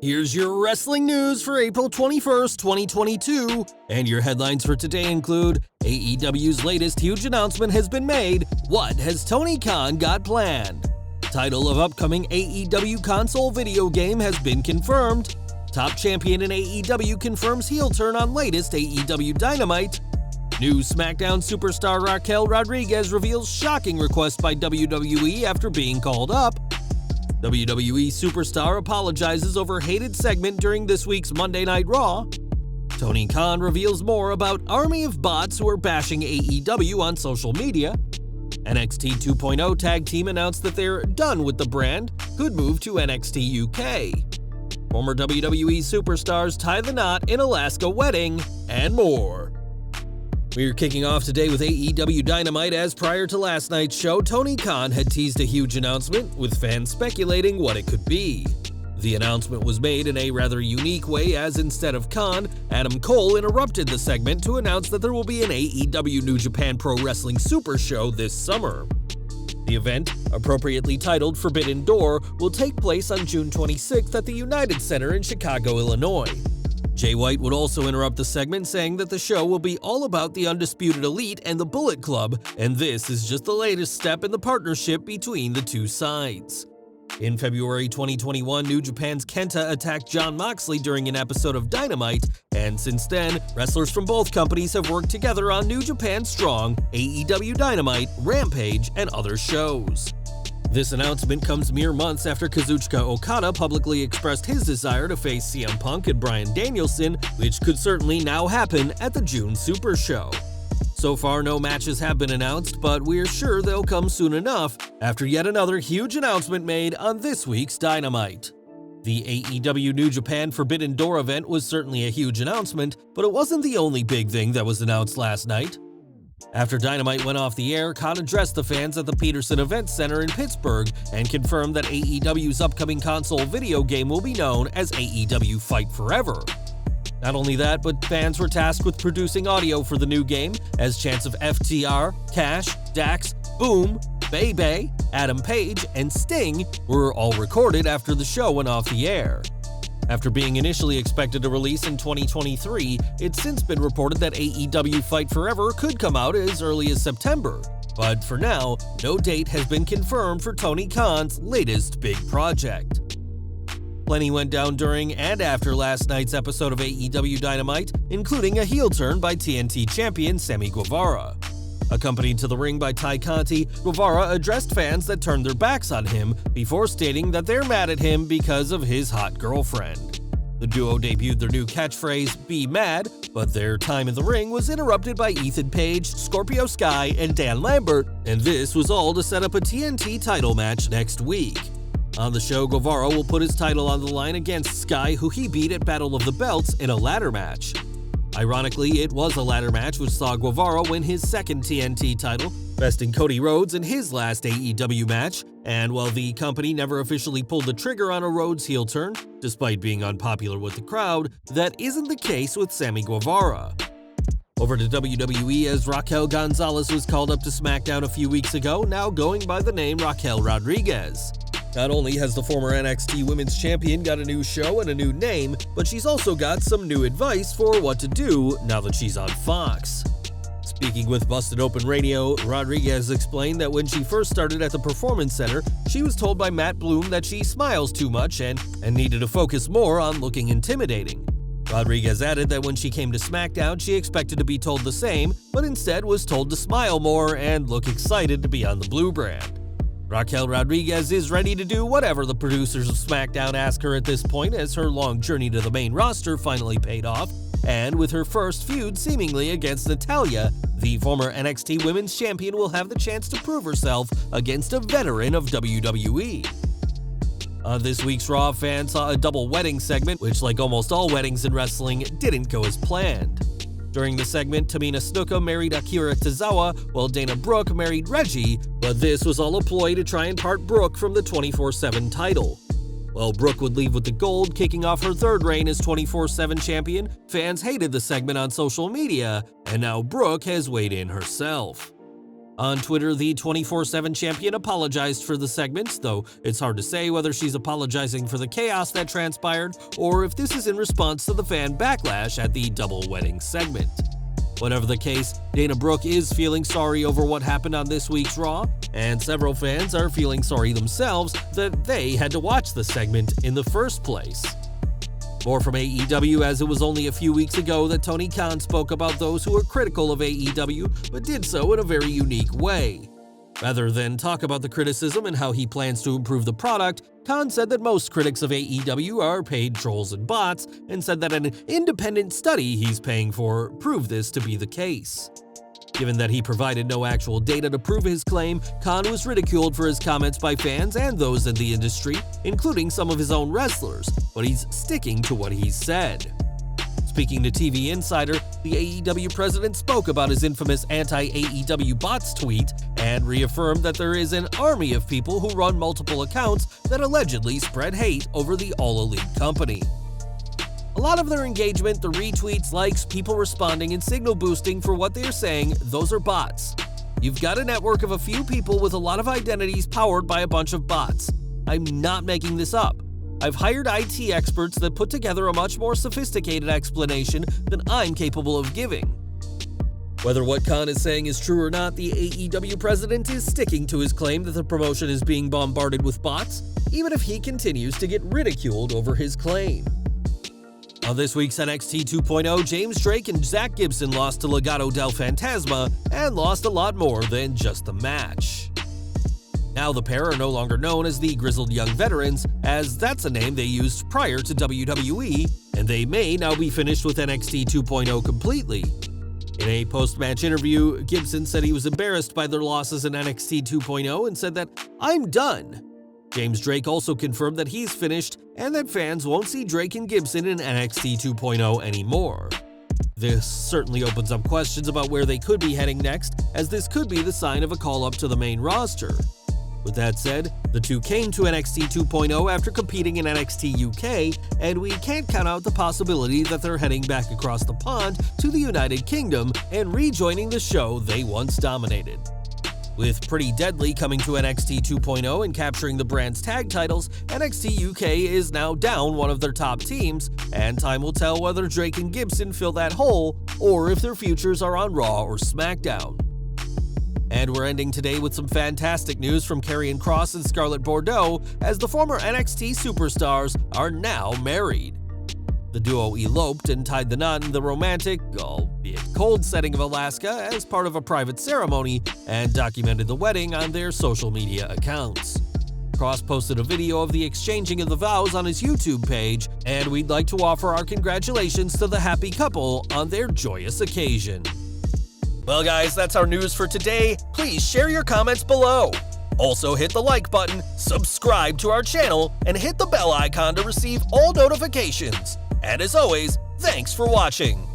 Here's your wrestling news for April 21st, 2022, and your headlines for today include AEW's latest huge announcement has been made. What has Tony Khan got planned? Title of upcoming AEW console video game has been confirmed. Top champion in AEW confirms heel turn on latest AEW Dynamite. New Smackdown superstar Raquel Rodriguez reveals shocking request by WWE after being called up. WWE superstar apologizes over hated segment during this week's Monday Night Raw. Tony Khan reveals more about army of bots who are bashing AEW on social media. NXT 2.0 tag team announced that they're done with the brand, could move to NXT UK. Former WWE superstars tie the knot in Alaska wedding, and more. We're kicking off today with AEW Dynamite, as prior to last night's show, Tony Khan had teased a huge announcement, with fans speculating what it could be. The announcement was made in a rather unique way, as instead of Khan, Adam Cole interrupted the segment to announce that there will be an AEW New Japan Pro Wrestling Super Show this summer. The event, appropriately titled Forbidden Door, will take place on June 26th at the United Center in Chicago, Illinois. Jay White would also interrupt the segment, saying that the show will be all about the Undisputed Elite and the Bullet Club, and this is just the latest step in the partnership between the two sides. In February 2021, New Japan's Kenta attacked Jon Moxley during an episode of Dynamite, and since then, wrestlers from both companies have worked together on New Japan Strong, AEW Dynamite, Rampage, and other shows. This announcement comes mere months after Kazuchika Okada publicly expressed his desire to face CM Punk and Bryan Danielson, which could certainly now happen at the June Super Show. So far, no matches have been announced, but we're sure they'll come soon enough after yet another huge announcement made on this week's Dynamite. The AEW New Japan Forbidden Door event was certainly a huge announcement, but it wasn't the only big thing that was announced last night. After Dynamite went off the air, Khan addressed the fans at the Peterson Events Center in Pittsburgh and confirmed that AEW's upcoming console video game will be known as AEW Fight Forever. Not only that, but fans were tasked with producing audio for the new game, as chants of FTR, Cash, Dax, Boom, Bay Bay, Adam Page, and Sting were all recorded after the show went off the air. After being initially expected to release in 2023, it's since been reported that AEW Fight Forever could come out as early as September. But for now, no date has been confirmed for Tony Khan's latest big project. Plenty went down during and after last night's episode of AEW Dynamite, including a heel turn by TNT champion Sammy Guevara. Accompanied to the ring by Ty Conti, Guevara addressed fans that turned their backs on him before stating that they're mad at him because of his hot girlfriend. The duo debuted their new catchphrase, "Be Mad," but their time in the ring was interrupted by Ethan Page, Scorpio Sky, and Dan Lambert, and this was all to set up a TNT title match next week. On the show, Guevara will put his title on the line against Sky, who he beat at Battle of the Belts in a ladder match. Ironically, it was a ladder match which saw Guevara win his second TNT title, besting Cody Rhodes in his last AEW match, and while the company never officially pulled the trigger on a Rhodes heel turn, despite being unpopular with the crowd, that isn't the case with Sammy Guevara. Over to WWE, as Raquel Gonzalez was called up to Smackdown a few weeks ago, now going by the name Raquel Rodriguez. Not only has the former NXT Women's Champion got a new show and a new name, but she's also got some new advice for what to do now that she's on Fox. Speaking with Busted Open Radio, Rodriguez explained that when she first started at the Performance Center, she was told by Matt Bloom that she smiles too much and needed to focus more on looking intimidating. Rodriguez added that when she came to SmackDown, she expected to be told the same, but instead was told to smile more and look excited to be on the Blue brand. Raquel Rodriguez is ready to do whatever the producers of SmackDown ask her at this point, as her long journey to the main roster finally paid off, and with her first feud seemingly against Natalya, the former NXT Women's Champion will have the chance to prove herself against a veteran of WWE. On this week's Raw, fans saw a double wedding segment, which, like almost all weddings in wrestling, didn't go as planned. During the segment, Tamina Snuka married Akira Tozawa, while Dana Brooke married Reggie, but this was all a ploy to try and part Brooke from the 24/7 title. While Brooke would leave with the gold, kicking off her third reign as 24/7 champion, fans hated the segment on social media, and now Brooke has weighed in herself. On Twitter, the 24/7 champion apologized for the segment, though it's hard to say whether she's apologizing for the chaos that transpired or if this is in response to the fan backlash at the double wedding segment. Whatever the case, Dana Brooke is feeling sorry over what happened on this week's Raw, and several fans are feeling sorry themselves that they had to watch the segment in the first place. More from AEW, as it was only a few weeks ago that Tony Khan spoke about those who were critical of AEW, but did so in a very unique way. Rather than talk about the criticism and how he plans to improve the product, Khan said that most critics of AEW are paid trolls and bots, and said that an independent study he's paying for proved this to be the case. Given that he provided no actual data to prove his claim, Khan was ridiculed for his comments by fans and those in the industry, including some of his own wrestlers, but he's sticking to what he said. Speaking to TV Insider, the AEW president spoke about his infamous anti-AEW bots tweet and reaffirmed that there is an army of people who run multiple accounts that allegedly spread hate over the All Elite company. A lot of their engagement, the retweets, likes, people responding, and signal boosting for what they're saying, those are bots. You've got a network of a few people with a lot of identities powered by a bunch of bots. I'm not making this up. I've hired IT experts that put together a much more sophisticated explanation than I'm capable of giving. Whether what Khan is saying is true or not, the AEW president is sticking to his claim that the promotion is being bombarded with bots, even if he continues to get ridiculed over his claim. On this week's NXT 2.0, James Drake and Zach Gibson lost to Legado del Fantasma and lost a lot more than just the match. Now the pair are no longer known as the Grizzled Young Veterans, as that's a name they used prior to WWE, and they may now be finished with NXT 2.0 completely. In a post-match interview, Gibson said he was embarrassed by their losses in NXT 2.0 and said that, "I'm done." James Drake also confirmed that he's finished and that fans won't see Drake and Gibson in NXT 2.0 anymore. This certainly opens up questions about where they could be heading next, as this could be the sign of a call-up to the main roster. With that said, the two came to NXT 2.0 after competing in NXT UK, and we can't count out the possibility that they're heading back across the pond to the United Kingdom and rejoining the show they once dominated. With Pretty Deadly coming to NXT 2.0 and capturing the brand's tag titles, NXT UK is now down one of their top teams, and time will tell whether Drake and Gibson fill that hole or if their futures are on Raw or Smackdown. And we're ending today with some fantastic news from Karrion Kross and Scarlett Bordeaux, as the former NXT superstars are now married. The duo eloped and tied the knot in the romantic, albeit cold setting of Alaska as part of a private ceremony, and documented the wedding on their social media accounts. Kross posted a video of the exchanging of the vows on his YouTube page, and we'd like to offer our congratulations to the happy couple on their joyous occasion. Well guys, that's our news for today. Please share your comments below. Also hit the like button, subscribe to our channel, and hit the bell icon to receive all notifications. And as always, thanks for watching.